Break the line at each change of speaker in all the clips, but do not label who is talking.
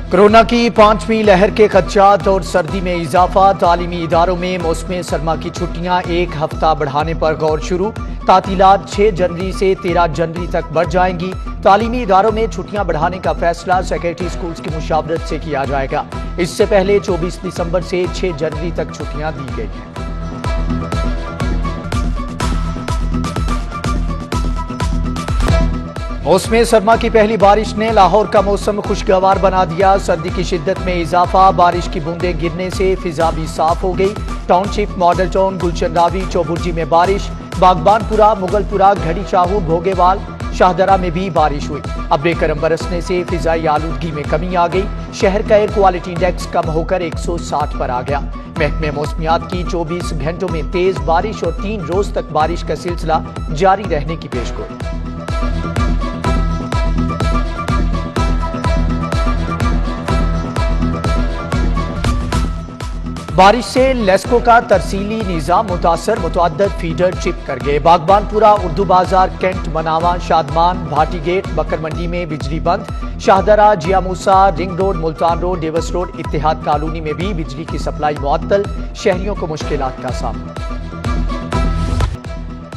Corona की 5वीं लहर के खदशात और सर्दी में इजाफा। तालीमी इदारों में मौसम सरमा की छुट्टियां 1 हफ्ता बढ़ाने पर गौर शुरू। तातीलात 6 जनवरी से 13 जनवरी तक बढ़ जाएंगी। तालीमी इदारों में छुट्टियां बढ़ाने का फैसला सेक्रेटरी स्कूल्स की मुशावरत से किया जाएगा। इससे पहले 24 दिसंबर से 6 जनवरी तक छुट्टियां दी गई हैं। मौसम सरमा की पहली बारिश ने लाहौर का मौसम खुशगवार बना दिया। सर्दी की शिद्दत में इजाफा। बारिश की बूंदें गिरने से फिजा भी साफ हो गई। टाउनशिप, मॉडल टाउन, गुलशन रावी, चौबुर्जी में बारिश। बागबानपुरा, मुगलपुरा, घड़ी शाहू, भोगेवाल, शाहदरा में भी बारिश हुई। अब्रे करम बरसने से फिजाई आलूदगी में कमी आ गई। शहर का एयर क्वालिटी इंडेक्स कम होकर 160 पर आ गया। महकमे मौसमियात की 24 घंटों में तेज बारिश और 3 रोज तक बारिश का सिलसिला जारी रहने की पेशगोई। बारिश से लेस्को का तरसीली निजाम मुतासर। मुतअद्दिद फीडर चिप कर गए। बागबानपुरा, उर्दू बाजार, कैंट, मनावा, शादमान, भाटी गेट, बकर मंडी में बिजली बंद। Shahdara, Jia Musa, Ring Road, Multan Road, Davis Road, Ittehad Colony में भी बिजली की सप्लाई मुअत्तल। शहरियों को मुश्किलात का सामना।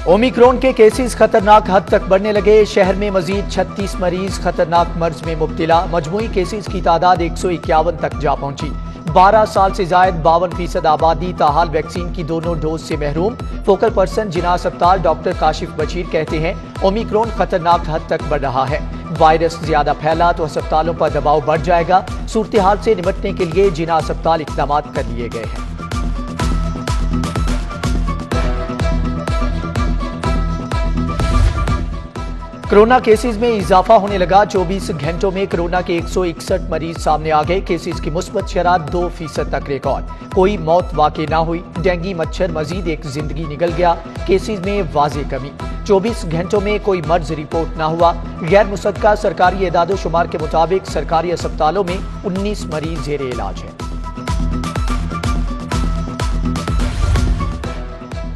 ओमिक्रॉन के केसेस खतरनाक हद तक बढ़ने लगे। शहर में मजीद 36 मरीज खतरनाक मर्ज में मुब्तला। मजमूई केसेस की तादाद 151 तक जा पहुंची। 12 साल से जायद 52% आबादी ताहाल वैक्सीन की दोनों डोज से महरूम। फोकल पर्सन जिना अस्पताल डॉक्टर काशिफ बशीर कहते हैं ओमिक्रॉन खतरनाक हद तक बढ़ रहा है। वायरस ज्यादा फैला तो अस्पतालों पर दबाव बढ़ जाएगा। सूरत हाल से निपटने के लिए जिना अस्पताल इक़दाम कर लिए गए हैं। कोरोना केसेस में इजाफा होने लगा। 24 घंटों में कोरोना के 161 मरीज सामने आ गए। केसेस की मुस्बत शरह 2% तक रिकॉर्ड। कोई मौत वाक़ई ना हुई। डेंगू मच्छर मजीद एक जिंदगी निकल गया। केसेस में वाज़ेह कमी। 24 घंटों में कोई मर्ज रिपोर्ट ना हुआ। गैर मुसद्दका सरकारी एदादो शुमार के मुताबिक सरकारी अस्पतालों में 19 मरीज जेर इलाज हैं।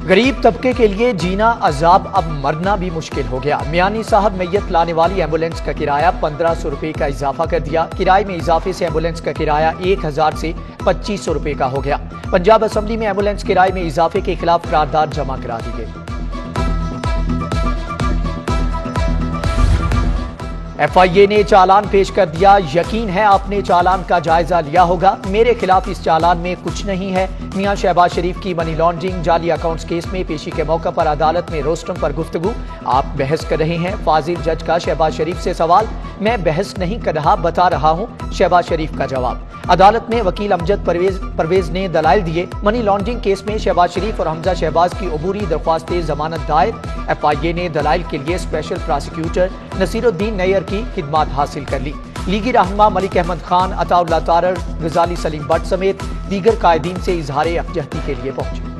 गरीब तबके के लिए जीना अजाब, अब मरना भी मुश्किल हो गया। मियानी साहब मैयत लाने वाली एम्बुलेंस का किराया 1500 रुपए का इजाफा कर दिया। किराए में इजाफे से एम्बुलेंस का किराया 1000 से 2500 रुपए का हो गया। पंजाब असेंबली में एम्बुलेंस किराए में इजाफे के खिलाफ करारदाद जमा करा दी गई। FIA ने चालान पेश कर दिया। यकीन है आपने चालान का जायजा लिया होगा। मेरे खिलाफ इस चालान में कुछ नहीं है। मियां शहबाज शरीफ की मनी लॉन्ड्रिंग जाली अकाउंट्स केस में पेशी के मौका पर अदालत में रोस्टम पर गुफ्तगू। आप बहस कर रहे हैं। फाजिल जज का शहबाज शरीफ से सवाल। मैं बहस नहीं कर रहा, बता रहा हूं। शहबाज शरीफ का जवाब। अदालत में वकील अमजद परवेज ने दलाइल दिए। मनी लॉन्ड्रिंग केस में शहबाज शरीफ और हमजा शहबाज की अबूरी दरख्वास्त जमानत दायर। FIA ने दलाइल के लिए स्पेशल प्रोसिक्यूटर नसीरुद्दीन नैयर की खिदमत हासिल कर ली। लीगी रहनुमा मलिक अहमद खान, अताउल्लाह तारर, गजाली सलीम भट्ट समेत दीगर कायदीन से इजहार यकजहती के लिए पहुंचे।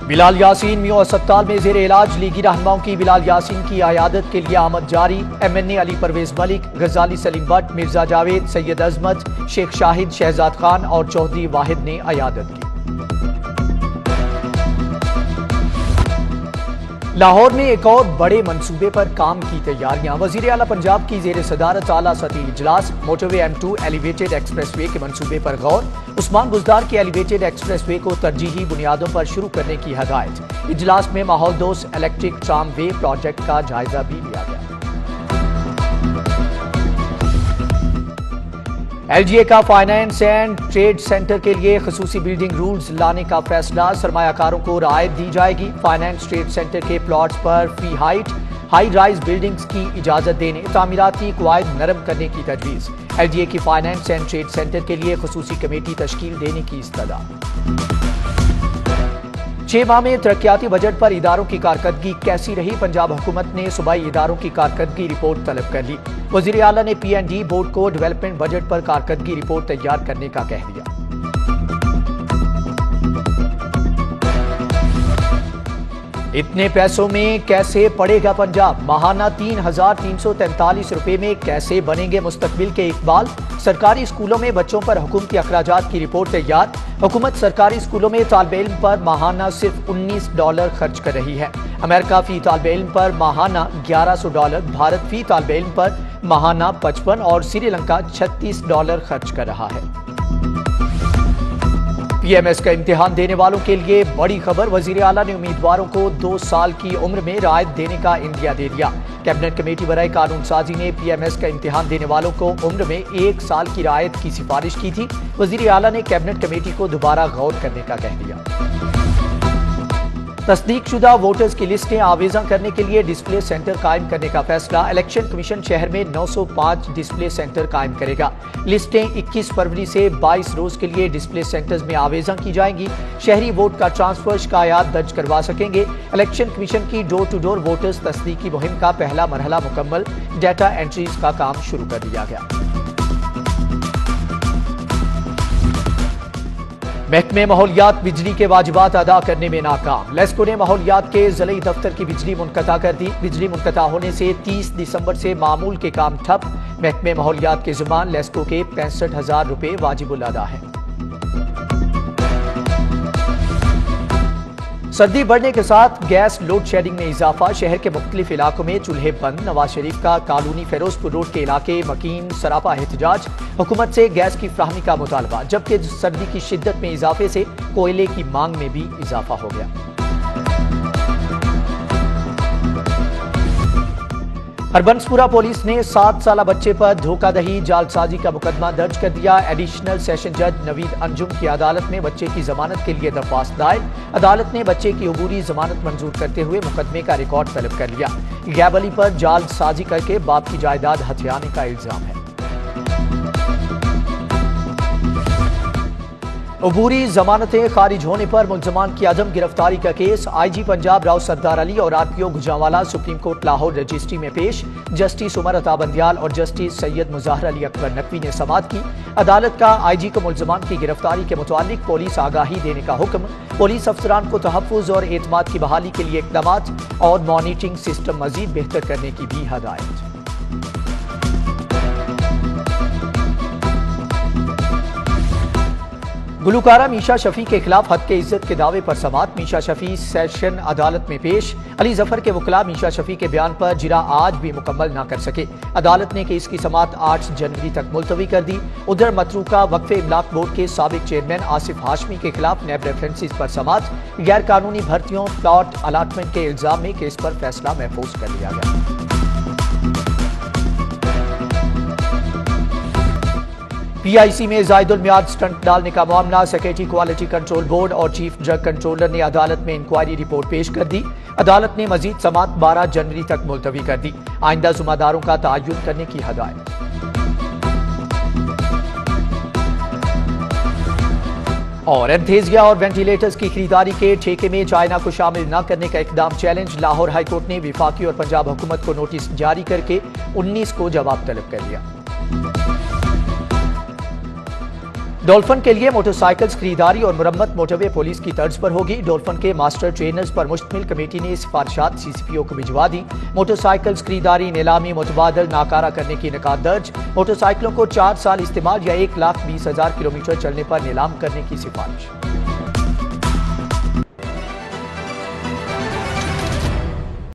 बिलाल यासीन मियो अस्पताल में जेर इलाज। लीगी रहनुमाओं की बिलाल यासीन की अयादत के लिए आमद जारी। MNA अली परवेज मलिक, गजाली सलीम भट्ट, मिर्जा जावेद, सैयद अजमत, शेख शाहिद, शहजाद खान और चौधरी वाहिद ने अयादत की। लाहौर में एक और बड़े मंसूबे पर काम की तैयारियां। वजीर आला पंजाब की जेर सदारत आला सतही इजलास। मोटरवे M2 एलिवेटेड एक्सप्रेसवे के मंसूबे पर गौर। उस्मान बुज़दार के एलिवेटेड एक्सप्रेसवे को तरजीही बुनियादों पर शुरू करने की हदायत। इजलास में माहौल दोस्त इलेक्ट्रिक ट्राम वे प्रोजेक्ट का जायजा भी लिया गया। LGA का फाइनेंस एंड ट्रेड सेंटर के लिए खसूसी बिल्डिंग रूल्स लाने का फैसला। सरमायाकारों को राहत दी जाएगी। फाइनेंस ट्रेड सेंटर के प्लॉट्स पर फी हाई राइज बिल्डिंग्स की इजाजत देने, तामीराती कवायद नरम करने की तजवीज़। LGA की फाइनेंस एंड ट्रेड सेंटर के लिए खसूसी कमेटी तश्कील देने की इस्तदा। 6 माह में तरक्याती बजट पर इदारों की कारकर्दगी कैसी रही। पंजाब हुकूमत ने सूबाई इदारों की कारकर्दगी रिपोर्ट तलब कर ली। वज़ीर आला ने P&D बोर्ड को डेवलपमेंट बजट पर कारकर्दगी रिपोर्ट तैयार करने का कह दिया। इतने पैसों में कैसे पड़ेगा पंजाब? माहाना 3,343 रुपए में कैसे बनेंगे मुस्तकबिल के इकबाल? सरकारी स्कूलों में बच्चों पर हुकूमती अखराजात की रिपोर्ट तैयार। हुकूमत सरकारी स्कूलों में तालिब इल्म पर माहाना सिर्फ $19 खर्च कर रही है। अमेरिका फी तालिब इल्म पर माहाना $1100, भारत फी तालिब इल्म पर माहाना 55 और श्रीलंका $36 खर्च कर रहा है। पीएमएस का इम्तिहान देने वालों के लिए बड़ी खबर। वजीर आला ने उम्मीदवारों को 2 साल की उम्र में रियायत देने का इंदिया दे दिया। कैबिनेट कमेटी बराए कानून साजी ने पीएमएस का इम्तिहान देने वालों को उम्र में 1 साल की रियायत की सिफारिश की थी। वजीर आला ने कैबिनेट कमेटी को दोबारा गौर करने का कह दिया। तस्दीक शुदा वोटर्स की लिस्टें आवेजा करने के लिए डिस्प्ले सेंटर कायम करने का फैसला। इलेक्शन कमीशन शहर में 905 डिस्प्ले सेंटर कायम करेगा। लिस्टें 21 फरवरी से 22 रोज के लिए डिस्प्ले सेंटर्स में आवेजा की जाएंगी। शहरी वोट का ट्रांसफर शिकायत दर्ज करवा सकेंगे। इलेक्शन कमीशन की डोर टू डोर वोटर्स तस्दीकी मुहिम का पहला मरहला मुकम्मल। डाटा एंट्रीज का काम शुरू कर दिया गया। महकमे माहौलियात बिजली के वाजिबात अदा करने में नाकाम। लेस्को ने माहौलियात के ज़िले दफ्तर की बिजली मुनक़ता कर दी। बिजली मुनक़ता होने से 30 दिसंबर से मामूल के काम ठप। महकमे माहौलियात के ज़ुबान लेस्को के 65,000 रुपए वाजिबुल अदा है। सर्दी बढ़ने के साथ गैस लोड शेडिंग में इजाफा। शहर के मुख्तलिफ इलाकों में चूल्हे बंद। नवाज शरीफ का कॉलोनी फिरोजपुर रोड के इलाके मकीन सरापा एहतजाज। हुकूमत से गैस की फ्राहमी का मुतालबा। जबकि सर्दी की शिद्दत में इजाफे से कोयले की मांग में भी इजाफा हो गया। हरबंसपुरा पुलिस ने 7 साल बच्चे पर धोखाधड़ी जालसाजी का मुकदमा दर्ज कर दिया। एडिशनल सेशन जज नवीद अंजुम की अदालत में बच्चे की जमानत के लिए दरख्वास्त दायर। अदालत ने बच्चे की अबूरी जमानत मंजूर करते हुए मुकदमे का रिकॉर्ड तलब कर लिया। गैब अली पर जालसाजी करके बाप की जायदाद हथियाने का इल्जाम है। अबूरी जमानतें खारिज होने पर मुल्जमान की अदम गिरफ्तारी का केस। आईजी पंजाब राव सरदार अली और RPO Gujranwala supreme court Lahore registry में पेश। जस्टिस उमर अता बंदियाल और जस्टिस सैयद मुजाहर अली अकबर नकवी ने समाअत की। अदालत का आईजी को मुल्जमान की गिरफ्तारी के मुतालिक पुलिस आगाही देने का हुक्म। पुलिस अफसरान को तहफ्फुज और एतमाद की बहाली के लिए इक़दामात और मॉनिटरिंग सिस्टम मजीद बेहतर करने की भी हदायत। गुलकारा मीशा शफी के खिलाफ हद के इज्जत के दावे पर समाअत। मीशा शफी सेशन अदालत में पेश। अली जफर के वकला मीशा शफी के बयान पर जिरा आज भी मुकम्मल न कर सके। अदालत ने केस की समाअत 8 जनवरी तक मुलतवी कर दी। उधर मतरूका वक्फे इमलाक बोर्ड के साबिक चेयरमैन आसिफ हाशमी के खिलाफ नैब रेफरेंसेस पर समाअत। गैर कानूनी भर्तियों प्लॉट अलाटमेंट के इल्जाम में केस पर फैसला महफूज कर लिया गया। पीआईसी में जायदुल मियाद स्टंट डालने का मामला। सेक्रेटरी क्वालिटी कंट्रोल बोर्ड और चीफ ड्रग कंट्रोलर ने अदालत में इंक्वायरी रिपोर्ट पेश कर दी। अदालत ने मजीद समाअत 12 जनवरी तक मुलतवी कर दी। आइंदा जुम्मेदारों का तयन करने की हदायत। और एंथेसिया और वेंटिलेटर्स की खरीदारी के ठेके में चाइना को शामिल न करने का इकदाम चैलेंज। लाहौर हाईकोर्ट ने विफाकी और पंजाब हुकूमत को नोटिस जारी करके 19 को जवाब तलब कर लिया। डॉल्फिन के लिए मोटरसाइकिल्स खरीदारी और मुरम्मत मोटरवे पुलिस की तर्ज पर होगी। डॉल्फिन के मास्टर ट्रेनर्स पर मुश्तमिल कमेटी ने सिफारिशात सीसीपीओ को भिजवा दी। मोटरसाइकिल्स खरीदारी, नीलामी, मुतबादल नाकारा करने की निकात दर्ज। मोटरसाइकिलों को 4 साल इस्तेमाल या 1,20,000 किलोमीटर चलने पर नीलाम करने की सिफारिश।